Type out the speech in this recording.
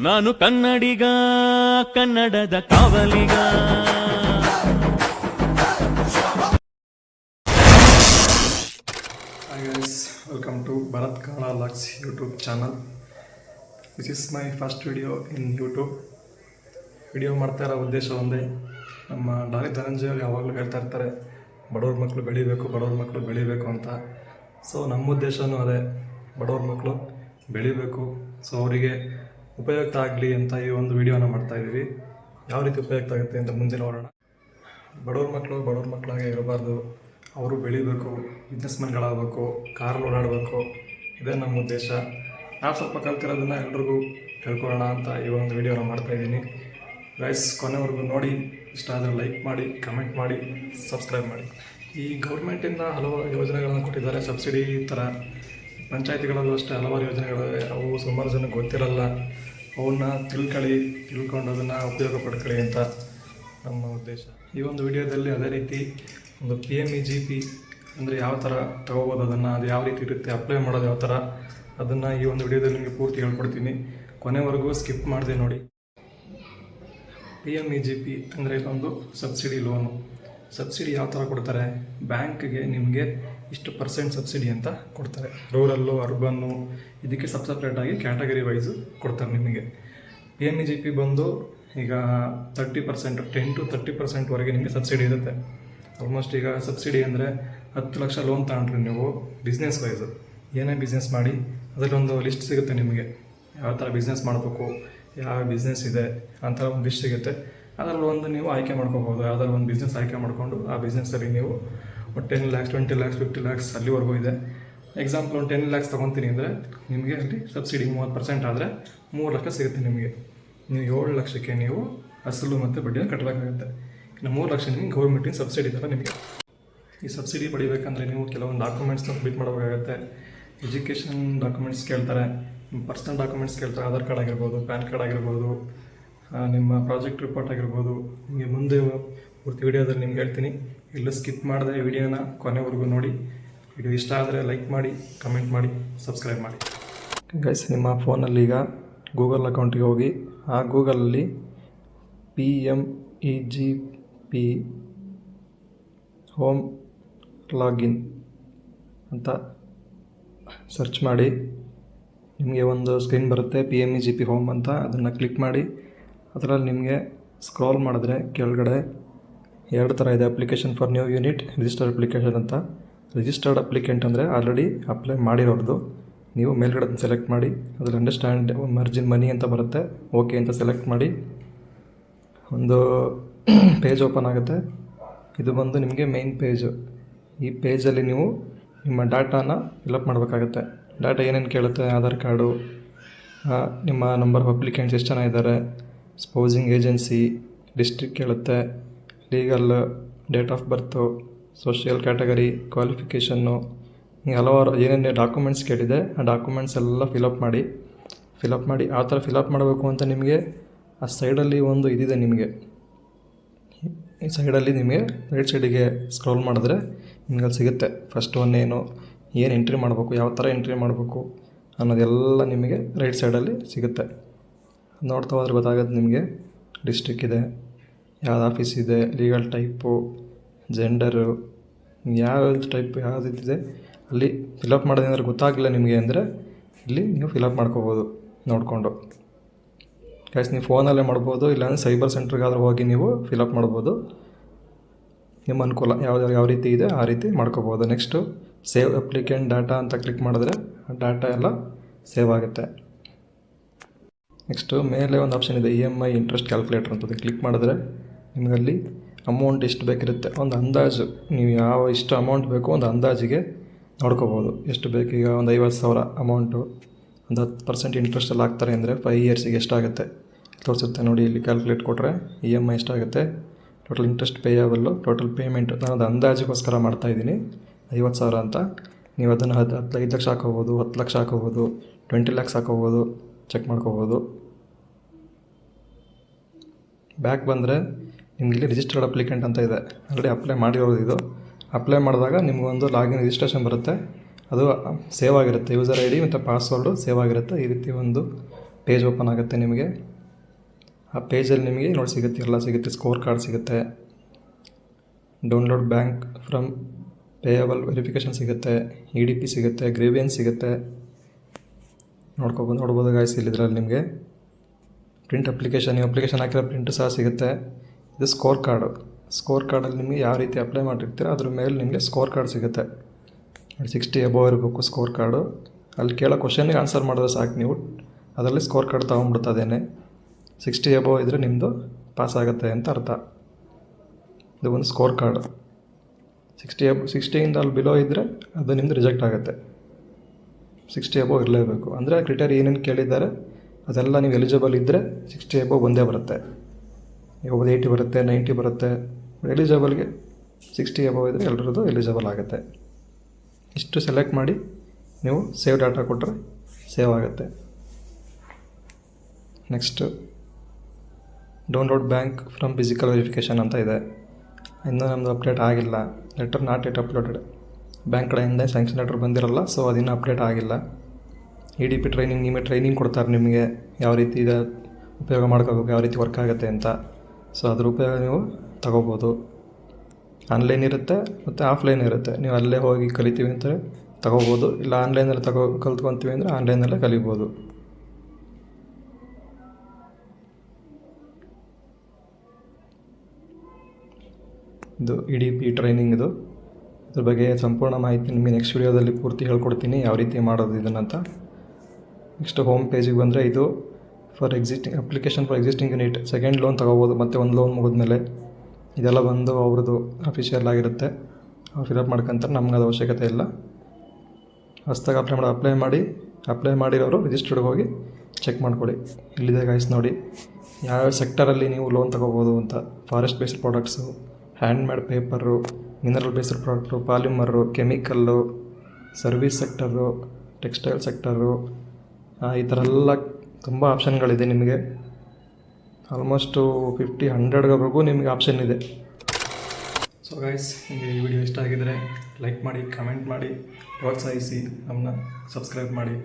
ನಾನು ಕನ್ನಡಿಗ, ಕನ್ನಡದ ಕಾವಲಿಗ. Hi guys, welcome to Bharat Kannada Vlogs YouTube channel. This is my first video in YouTube. Video ಮಾಡ್ತಾ ಇರೋ ಉದ್ದೇಶ ಒಂದೇ, ನಮ್ಮ ಡಾಲಿ ಧನಂಜಯ ಅವರು ಯಾವಾಗಲೂ ಹೇಳ್ತಾ ಇರ್ತಾರೆ ಬಡವ್ರ ಮಕ್ಕಳು ಬೆಳಿಬೇಕು ಅಂತ. ಸೊ ನಮ್ಮ ಉದ್ದೇಶವೂ ಅದೇ, ಬಡವ್ರ ಮಕ್ಕಳು ಬೆಳಿಬೇಕು. ಸೊ ಅವರಿಗೆ ಉಪಯುಕ್ತ ಆಗಲಿ ಅಂತ ಈ ಒಂದು ವಿಡಿಯೋನ ಮಾಡ್ತಾಯಿದ್ದೀವಿ. ಯಾವ ರೀತಿ ಉಪಯುಕ್ತ ಆಗುತ್ತೆ ಅಂತ ಮುಂದೆ ನೋಡೋಣ. ಬಡವ್ರ ಮಕ್ಕಳಾಗೆ ಇರಬಾರ್ದು, ಅವರು ಬೆಳಿಬೇಕು, ಬಿಸ್ನೆಸ್ಮನ್ಗಳಾಗಬೇಕು, ಕಾರಲ್ಲಿ ಓಡಾಡಬೇಕು. ಇದೇ ನಮ್ಮ ಉದ್ದೇಶ. ನಾವು ಸ್ವಲ್ಪ ಕಲ್ತಿರೋದನ್ನು ಎಲ್ರಿಗೂ ತಿಳ್ಕೊಳ್ಳೋಣ ಅಂತ ಈ ಒಂದು ವಿಡಿಯೋನ ಮಾಡ್ತಾಯಿದ್ದೀನಿ. ಗೈಸ್, ಕೊನೆವರೆಗೂ ನೋಡಿ. ಇಷ್ಟ ಆದರೆ ಲೈಕ್ ಮಾಡಿ, ಕಮೆಂಟ್ ಮಾಡಿ, ಸಬ್ಸ್ಕ್ರೈಬ್ ಮಾಡಿ. ಈ ಗೌರ್ಮೆಂಟಿಂದ ಹಲವಾರು ಯೋಜನೆಗಳನ್ನು ಕೊಟ್ಟಿದ್ದಾರೆ, ಸಬ್ಸಿಡಿ ಥರ. ಪಂಚಾಯತಿಗಳಲ್ಲೂ ಅಷ್ಟೇ ಹಲವಾರು ಯೋಜನೆಗಳಿವೆ. ಅವು ಸುಮಾರು ಜನಕ್ಕೆ ಗೊತ್ತಿರಲ್ಲ. ಅವನ್ನ ತಿಳ್ಕೊಂಡು ಅದನ್ನು ಉಪಯೋಗ ಪಡ್ಕೊಳ್ಳಿ ಅಂತ ನಮ್ಮ ಉದ್ದೇಶ. ಈ ಒಂದು ವಿಡಿಯೋದಲ್ಲಿ ಅದೇ ರೀತಿ ಒಂದು PMEGP ಅಂದರೆ ಯಾವ ಥರ ತೊಗೋಬೋದು, ಅದು ಯಾವ ರೀತಿ ಇರುತ್ತೆ, ಅಪ್ಲೈ ಮಾಡೋದು ಯಾವ ಥರ, ಅದನ್ನು ಈ ಒಂದು ವಿಡಿಯೋದಲ್ಲಿ ನಿಮಗೆ ಪೂರ್ತಿ ಹೇಳ್ಕೊಡ್ತೀನಿ. ಕೊನೆವರೆಗೂ ಸ್ಕಿಪ್ ಮಾಡಿದೆ ನೋಡಿ. PMEGP ಅಂದರೆ ಇದೊಂದು ಸಬ್ಸಿಡಿ ಲೋನು. ಸಬ್ಸಿಡಿ ಯಾವ ಥರ ಕೊಡ್ತಾರೆ, ಬ್ಯಾಂಕ್ಗೆ ನಿಮಗೆ ಇಷ್ಟು % ಸಬ್ಸಿಡಿ ಅಂತ ಕೊಡ್ತಾರೆ. ರೂರಲ್ಲು, ಅರ್ಬನ್ನು, ಇದಕ್ಕೆ ಸಪ್ರೇಟಾಗಿ ಕ್ಯಾಟಗರಿ ವೈಸು ಕೊಡ್ತಾರೆ ನಿಮಗೆ. PMEGP ಬಂದು ಈಗ 30%, 10 to 30% ನಿಮಗೆ ಸಬ್ಸಿಡಿ ಇರುತ್ತೆ. ಆಲ್ಮೋಸ್ಟ್ ಈಗ ಸಬ್ಸಿಡಿ ಅಂದರೆ 10 ಲಕ್ಷ ಲೋನ್ ತಗೊಂಡ್ರಿ ನೀವು ಬಿಸ್ನೆಸ್ ವೈಸು, ಏನೇ ಬಿಸ್ನೆಸ್ ಮಾಡಿ ಅದರಲ್ಲೊಂದು ಲಿಸ್ಟ್ ಸಿಗುತ್ತೆ ನಿಮಗೆ. ಯಾವ ಥರ ಬಿಸ್ನೆಸ್ ಮಾಡಬೇಕು, ಯಾವ ಬಿಸ್ನೆಸ್ ಇದೆ ಅಂತ ಒಂದು ಲಿಸ್ಟ್ ಸಿಗುತ್ತೆ. ಅದರಲ್ಲಿ ಒಂದು ನೀವು ಆಯ್ಕೆ ಮಾಡ್ಕೋಬೋದು. ಯಾವ್ದಾದ್ರು ಒಂದು ಬಿಸ್ನೆಸ್ ಆಯ್ಕೆ ಮಾಡಿಕೊಂಡು ಆ ಬಿಸ್ನೆಸ್ಸಲ್ಲಿ ನೀವು 10 lakhs, 20 lakhs, 50 lakhs ಅಲ್ಲಿವರೆಗೂ ಇದೆ. ಎಕ್ಸಾಂಪಲ್ ಒಂದು 10 lakhs ತೊಗೊತೀನಿ ಅಂದರೆ ನಿಮಗೆ ಅಲ್ಲಿ ಸಬ್ಸಿಡಿ 30% ಆದರೆ 3 ಲಕ್ಷ ಸಿಗುತ್ತೆ ನಿಮಗೆ. ನೀವು 7 ಲಕ್ಷಕ್ಕೆ ನೀವು ಅಸಲು ಮತ್ತು ಬಡ್ಡಿಯನ್ನು ಕಟ್ಟಬೇಕಾಗುತ್ತೆ. ಇನ್ನು 3 ಲಕ್ಷ ನಿಮಗೆ ಗೌರ್ಮೆಂಟಿನ ಸಬ್ಸಿಡಿ ಥರ ನಿಮಗೆ. ಈ ಸಬ್ಸಿಡಿ ಪಡಿಬೇಕಂದ್ರೆ ನೀವು ಕೆಲವೊಂದು ಡಾಕ್ಯುಮೆಂಟ್ಸ್ನ ಸಬ್ಮಿಟ್ ಮಾಡಬೇಕಾಗುತ್ತೆ. ಎಜುಕೇಷನ್ ಡಾಕ್ಯುಮೆಂಟ್ಸ್ ಕೇಳ್ತಾರೆ, ನಿಮ್ಮ ಪರ್ಸನಲ್ ಡಾಕ್ಯುಮೆಂಟ್ಸ್ ಕೇಳ್ತಾರೆ. ಆಧಾರ್ ಕಾರ್ಡ್ ಆಗಿರ್ಬೋದು, ಪ್ಯಾನ್ ಕಾರ್ಡ್ ಆಗಿರ್ಬೋದು, ನಿಮ್ಮ ಪ್ರಾಜೆಕ್ಟ್ ರಿಪೋರ್ಟ್ ಆಗಿರ್ಬೋದು. ನಿಮಗೆ ಮುಂದೆ ಪೂರ್ತಿ ವಿಡಿಯೋದಲ್ಲಿ ನಿಮ್ಗೆ ಹೇಳ್ತೀನಿ. ಎಲ್ಲೂ ಸ್ಕಿಪ್ ಮಾಡಿದ್ರೆ ವಿಡಿಯೋನ ಕೊನೆವರೆಗೂ ನೋಡಿ. ವಿಡಿಯೋ ಇಷ್ಟ ಆದರೆ ಲೈಕ್ ಮಾಡಿ, ಕಮೆಂಟ್ ಮಾಡಿ, ಸಬ್ಸ್ಕ್ರೈಬ್ ಮಾಡಿ. ಗೈಸ್, ನಿಮ್ಮ ಫೋನಲ್ಲಿ ಈಗ ಗೂಗಲ್ ಅಕೌಂಟಿಗೆ ಹೋಗಿ ಆ ಗೂಗಲಲ್ಲಿ PMEGP ಹೋಮ್ ಲಾಗಿನ್ ಅಂತ ಸರ್ಚ್ ಮಾಡಿ. ನಿಮಗೆ ಒಂದು ಸ್ಕ್ರೀನ್ ಬರುತ್ತೆ PMEGP ಹೋಮ್ ಅಂತ. ಅದನ್ನು ಕ್ಲಿಕ್ ಮಾಡಿ ಅದರಲ್ಲಿ ನಿಮಗೆ ಸ್ಕ್ರಾಲ್ ಮಾಡಿದ್ರೆ ಕೆಳಗಡೆ 2 ಥರ ಇದೆ, application for new unit, registered application ಅಂತ. ರಿಜಿಸ್ಟರ್ಡ್ ಅಪ್ಲಿಕೆಂಟ್ ಅಂದರೆ ಆಲ್ರೆಡಿ ಅಪ್ಲೈ ಮಾಡಿರೋದು. ನೀವು ಮೇಲ್ಗಡೆ ಸೆಲೆಕ್ಟ್ ಮಾಡಿ, ಅದರಲ್ಲಿ ಅಂಡರ್ಸ್ಟ್ಯಾಂಡ್ ಮಾರ್ಜಿನ್ ಮನಿ ಅಂತ ಬರುತ್ತೆ, ಓಕೆ ಅಂತ ಸೆಲೆಕ್ಟ್ ಮಾಡಿ. ಒಂದು ಪೇಜ್ ಓಪನ್ ಆಗುತ್ತೆ. ಇದು ಬಂದು ನಿಮಗೆ ಮೇನ್ ಪೇಜು. ಈ ಪೇಜಲ್ಲಿ ನೀವು ನಿಮ್ಮ ಡಾಟಾನ ಫಿಲಪ್ ಮಾಡಬೇಕಾಗತ್ತೆ. ಡಾಟಾ ಏನೇನು ಕೇಳುತ್ತೆ, ಆಧಾರ್ ಕಾರ್ಡು, ನಿಮ್ಮ ನಂಬರ್ ಆಫ್ ಅಪ್ಲಿಕೆಂಟ್ಸ್ ಎಷ್ಟು ಜನ ಇದ್ದಾರೆ, ಸ್ಪೌಸಿಂಗ್ ಏಜೆನ್ಸಿ, ಡಿಸ್ಟ್ರಿಕ್ಟ್ ಕೇಳುತ್ತೆ, legal, date of birth, social category, qualification, ಹಿಂಗೆ ಹಲವಾರು ಏನೇನು ಡಾಕ್ಯುಮೆಂಟ್ಸ್ ಕೇಳಿದೆ ಆ ಡಾಕ್ಯುಮೆಂಟ್ಸ್ ಎಲ್ಲ ಫಿಲಪ್ ಮಾಡಿ. ಆ ಥರ ಫಿಲಪ್ ಮಾಡಬೇಕು ಅಂತ ನಿಮಗೆ ಆ ಸೈಡಲ್ಲಿ ಒಂದು ಇದಿದೆ ನಿಮಗೆ. ಈ ಸೈಡಲ್ಲಿ ನಿಮಗೆ ರೈಟ್ ಸೈಡಿಗೆ ಸ್ಕ್ರೋಲ್ ಮಾಡಿದ್ರೆ ನಿಮ್ಗೆ ಅಲ್ಲಿ ಸಿಗುತ್ತೆ. ಫಸ್ಟ್ ಒನ್ ಏನು ಎಂಟ್ರಿ ಮಾಡಬೇಕು, ಯಾವ ಥರ ಎಂಟ್ರಿ ಮಾಡಬೇಕು ಅನ್ನೋದೆಲ್ಲ ನಿಮಗೆ ರೈಟ್ ಸೈಡಲ್ಲಿ ಸಿಗುತ್ತೆ. ನೋಡ್ತಾ ಹೋದ್ರೆ ಗೊತ್ತಾಗುತ್ತೆ ನಿಮಗೆ. ಡಿಸ್ಟ್ರಿಕ್ ಇದೆ, ಯಾವ್ದು ಆಫೀಸ್ ಇದೆ, ಲೀಗಲ್ ಟೈಪು, ಜೆಂಡರು, ಯಾವ ಟೈಪ್ ಯಾವುದಿದೆ ಅಲ್ಲಿ ಫಿಲಪ್ ಮಾಡೋದಂದ್ರೆ ಗೊತ್ತಾಗಲಿಲ್ಲ ನಿಮಗೆ ಅಂದರೆ ಇಲ್ಲಿ ನೀವು ಫಿಲಪ್ ಮಾಡ್ಕೋಬೋದು ನೋಡಿಕೊಂಡು. ಗೈಸ್, ನೀವು ಫೋನಲ್ಲೇ ಮಾಡ್ಬೋದು, ಇಲ್ಲಾಂದರೆ ಸೈಬರ್ ಸೆಂಟ್ರಿಗಾದರೂ ಹೋಗಿ ನೀವು ಫಿಲಪ್ ಮಾಡ್ಬೋದು. ನಿಮ್ಮ ಅನುಕೂಲ ಯಾವ ರೀತಿ ಇದೆ ಆ ರೀತಿ ಮಾಡ್ಕೋಬೋದು. ನೆಕ್ಸ್ಟು ಸೇವ್ ಅಪ್ಲಿಕೆಂಟ್ ಡಾಟಾ ಅಂತ ಕ್ಲಿಕ್ ಮಾಡಿದ್ರೆ ಡಾಟಾ ಎಲ್ಲ ಸೇವ್ ಆಗುತ್ತೆ. ನೆಕ್ಸ್ಟು ಮೇಲೆ ಒಂದು ಆಪ್ಷನ್ ಇದೆ EMI ಇಂಟ್ರೆಸ್ಟ್ ಕ್ಯಾಲ್ಕುಲೇಟರ್ ಅಂತ. ಕ್ಲಿಕ್ ಮಾಡಿದ್ರೆ ನಿಮಗಲ್ಲಿ ಅಮೌಂಟ್ ಎಷ್ಟು ಬೇಕಿರುತ್ತೆ, ಒಂದು ಅಂದಾಜು ನೀವು ಎಷ್ಟು ಅಮೌಂಟ್ ಬೇಕು ಒಂದು ಅಂದಾಜಿಗೆ ನೋಡ್ಕೋಬೋದು. ಎಷ್ಟು ಬೇಕು, ಈಗ ಒಂದು 50,000 ಅಮೌಂಟು, ಒಂದು 10% ಇಂಟ್ರೆಸ್ಟಲ್ಲಿ ಹಾಕ್ತಾರೆ ಅಂದರೆ 5 ಇಯರ್ಸಿಗೆ ಎಷ್ಟಾಗುತ್ತೆ ತೋರಿಸುತ್ತೆ ನೋಡಿ. ಇಲ್ಲಿ ಕ್ಯಾಲ್ಕುಲೇಟ್ ಕೊಟ್ಟರೆ EMI ಎಷ್ಟಾಗುತ್ತೆ, ಟೋಟಲ್ ಇಂಟ್ರೆಸ್ಟ್ ಪೇಯಬಲ್ಲು, ಟೋಟಲ್ ಪೇಮೆಂಟು. ನಾನು ಅದು ಅಂದಾಜಿಗೋಸ್ಕರ ಮಾಡ್ತಾಯಿದ್ದೀನಿ 50,000 ಅಂತ. ನೀವು ಅದನ್ನು 15 ಲಕ್ಷ ಹಾಕೋಬೋದು, 10 ಲಕ್ಷ ಹಾಕೋಬೋದು, 20 lakhs ಹಾಕೋಬೋದು, ಚೆಕ್ ಮಾಡ್ಕೋಬೋದು. ಬ್ಯಾಕ್ ಬಂದರೆ ನಿಮ್ಗೆ ಇಲ್ಲಿ ರಿಜಿಸ್ಟರ್ಡ್ ಅಪ್ಲಿಕೆಂಟ್ ಅಂತ ಇದೆ, ಆಲ್ರೆಡಿ ಅಪ್ಲೈ ಮಾಡಿರೋದು. ಇದು ಅಪ್ಲೈ ಮಾಡಿದಾಗ ನಿಮಗೊಂದು ಲಾಗಿನ್ ರಿಜಿಸ್ಟ್ರೇಷನ್ ಬರುತ್ತೆ. ಅದು ಸೇವ್ ಆಗಿರುತ್ತೆ, ಯೂಸರ್ ID ಮತ್ತು ಪಾಸ್ವರ್ಡು ಸೇವ್ ಆಗಿರುತ್ತೆ. ಈ ರೀತಿ ಒಂದು ಪೇಜ್ ಓಪನ್ ಆಗುತ್ತೆ ನಿಮಗೆ. ಆ ಪೇಜಲ್ಲಿ ನಿಮಗೆ ನೋಡಿ ಸಿಗುತ್ತೆ, ಎಲ್ಲ ಸಿಗುತ್ತೆ. ಸ್ಕೋರ್ ಕಾರ್ಡ್ ಸಿಗುತ್ತೆ, download bank from payable verification ಸಿಗುತ್ತೆ, EDP ಸಿಗುತ್ತೆ, ಗ್ರೀವಿಯನ್ಸ್ ಸಿಗುತ್ತೆ. ನೋಡ್ಬೋದು ಗಾಯ್ಸ್ ಇಲ್ಲಿದ್ರಲ್ಲಿ ನಿಮಗೆ ಪ್ರಿಂಟ್ ಅಪ್ಲಿಕೇಶನ್, ನೀವು ಅಪ್ಲಿಕೇಶನ್ ಹಾಕಿರೋ ಪ್ರಿಂಟ್ ಸಹ ಸಿಗುತ್ತೆ. ಇದು ಸ್ಕೋರ್ ಕಾರ್ಡು. ಸ್ಕೋರ್ ಕಾರ್ಡಲ್ಲಿ ನಿಮಗೆ ಯಾವ ರೀತಿ ಅಪ್ಲೈ ಮಾಡಿರ್ತೀರೋ ಅದ್ರ ಮೇಲೆ ನಿಮಗೆ ಸ್ಕೋರ್ ಕಾರ್ಡ್ ಸಿಗುತ್ತೆ. 60 ಎಬೋವ್ ಇರಬೇಕು ಸ್ಕೋರ್ ಕಾರ್ಡು. ಅಲ್ಲಿ ಕೇಳೋ ಕ್ವಶನ್ಗೆ ಆನ್ಸರ್ ಮಾಡಿದ್ರೆ ಸಾಕು ನೀವು, ಅದರಲ್ಲಿ ಸ್ಕೋರ್ ಕಾರ್ಡ್ ತೊಗೊಂಡ್ಬಿಡ್ತದೇನೆ. 60 ಎಬೋವ್ ಇದ್ದರೆ ನಿಮ್ಮದು ಪಾಸ್ ಆಗುತ್ತೆ ಅಂತ ಅರ್ಥ. ಇದು ಒಂದು ಸ್ಕೋರ್ ಕಾರ್ಡು. 60 ಅಲ್ಲಿ ಬಿಲೋ ಇದ್ದರೆ ಅದು ನಿಮ್ಮದು ರಿಜೆಕ್ಟ್ ಆಗುತ್ತೆ. 60 ಎಬೋವ್ ಇರಲೇಬೇಕು. ಅಂದರೆ ಕ್ರಿಟೇರಿಯಾ ಏನೇನು ಕೇಳಿದ್ದಾರೆ ಅದೆಲ್ಲ ನೀವು ಎಲಿಜಿಬಲ್ ಇದ್ದರೆ 60 ಎಬೋವ್ ಬಂದೇ ಬರುತ್ತೆ. ಈಗ 80 ಬರುತ್ತೆ, 90 ಬರುತ್ತೆ. ಎಲಿಜಿಬಲ್ಗೆ 60 ಎಬೋವ್ ಇದ್ದರೆ ಎಲ್ಲರದ್ದು ಎಲಿಜಿಬಲ್ ಆಗುತ್ತೆ. ಇಷ್ಟು ಸೆಲೆಕ್ಟ್ ಮಾಡಿ ನೀವು ಸೇವ್ ಡಾಟಾ ಕೊಟ್ಟರೆ ಸೇವ್ ಆಗುತ್ತೆ. Next download bank from physical verification ಅಂತ ಇದೆ. ಇನ್ನೂ ನಮ್ಮದು ಅಪ್ಡೇಟ್ ಆಗಿಲ್ಲ. Letter not yet uploaded. Bank ಕಡೆಯಿಂದ ಸ್ಯಾಂಕ್ಷನ್ ಲೆಟರ್ ಬಂದಿರಲ್ಲ, ಸೊ ಅದಿನ್ನೂ ಅಪ್ಡೇಟ್ ಆಗಿಲ್ಲ. EDP ಟ್ರೈನಿಂಗ್, ನಿಮಗೆ ಟ್ರೈನಿಂಗ್ ಕೊಡ್ತಾರೆ ನಿಮಗೆ ಯಾವ ರೀತಿ ಇದು ಉಪಯೋಗ ಮಾಡ್ಕೋಬೇಕು, ಯಾವ ರೀತಿ ವರ್ಕ್ ಆಗುತ್ತೆ ಅಂತ. ಸೊ ಅದ್ರ ಉಪಯೋಗ ನೀವು ತಗೋಬೋದು. ಆನ್ಲೈನ್ ಇರುತ್ತೆ ಮತ್ತು ಆಫ್ಲೈನ್ ಇರುತ್ತೆ. ನೀವು ಅಲ್ಲೇ ಹೋಗಿ ಕಲಿತೀವಿ ಅಂತ ತಗೋಬೋದು, ಇಲ್ಲ ಆನ್ಲೈನಲ್ಲಿ ಕಲ್ತ್ಕೊತೀವಿ ಅಂದರೆ ಆನ್ಲೈನಲ್ಲೇ ಕಲಿಬೋದು. ಇದು EDP ಟ್ರೈನಿಂಗ್. ಇದ್ರ ಬಗ್ಗೆ ಸಂಪೂರ್ಣ ಮಾಹಿತಿ ನಿಮಗೆ ನೆಕ್ಸ್ಟ್ ವಿಡಿಯೋದಲ್ಲಿ ಪೂರ್ತಿ ಹೇಳ್ಕೊಡ್ತೀನಿ, ಯಾವ ರೀತಿ ಮಾಡೋದು ಇದನ್ನಂತ. ನೆಕ್ಸ್ಟ್ ಹೋಮ್ ಪೇಜಿಗೆ ಬಂದರೆ ಇದು application for existing unit. Second loan ತೊಗೋಬೋದು, ಮತ್ತು ಒಂದು ಲೋನ್ ಮುಗಿದ್ಮೇಲೆ ಇದೆಲ್ಲ ಬಂದು ಅವ್ರದ್ದು ಅಫಿಷಿಯಲ್ ಆಗಿರುತ್ತೆ. ಅವ್ರು ಫಿಲಪ್ ಮಾಡ್ಕೊಂತಾರೆ, ನಮ್ಗೆ ಅದು ಅವಶ್ಯಕತೆ ಇಲ್ಲ. ಹೊಸ್ದಾಗಿ ಅಪ್ಲೈ ಮಾಡಿರೋರು ರಿಜಿಸ್ಟರ್ಡ್ಗೆ ಹೋಗಿ ಚೆಕ್ ಮಾಡಿಕೊಡಿ. ಇಲ್ಲಿದೆ ಗಾಯ್ಸ್ ನೋಡಿ ಯಾವ್ಯಾವ ಸೆಕ್ಟರಲ್ಲಿ ನೀವು ಲೋನ್ ತೊಗೋಬೋದು ಅಂತ. Forest based products, handmade paper, mineral based product, polymer, chemical, service sector, textile sector, ಈ ಥರ ಎಲ್ಲ ತುಂಬ ಆಪ್ಷನ್ಗಳಿದೆ ನಿಮಗೆ. ಆಲ್ಮೋಸ್ಟು 50-100ವರೆಗೂ ನಿಮಗೆ ಆಪ್ಷನ್ ಇದೆ. ಸೊ ಗೈಸ್, ನಿಮಗೆ ಈ ವಿಡಿಯೋ ಇಷ್ಟ ಆಗಿದರೆ ಲೈಕ್ ಮಾಡಿ, ಕಮೆಂಟ್ ಮಾಡಿ, ಪ್ರೋತ್ಸಾಹಿಸಿ, ನಮ್ಮನ್ನ ಸಬ್ಸ್ಕ್ರೈಬ್ ಮಾಡಿ.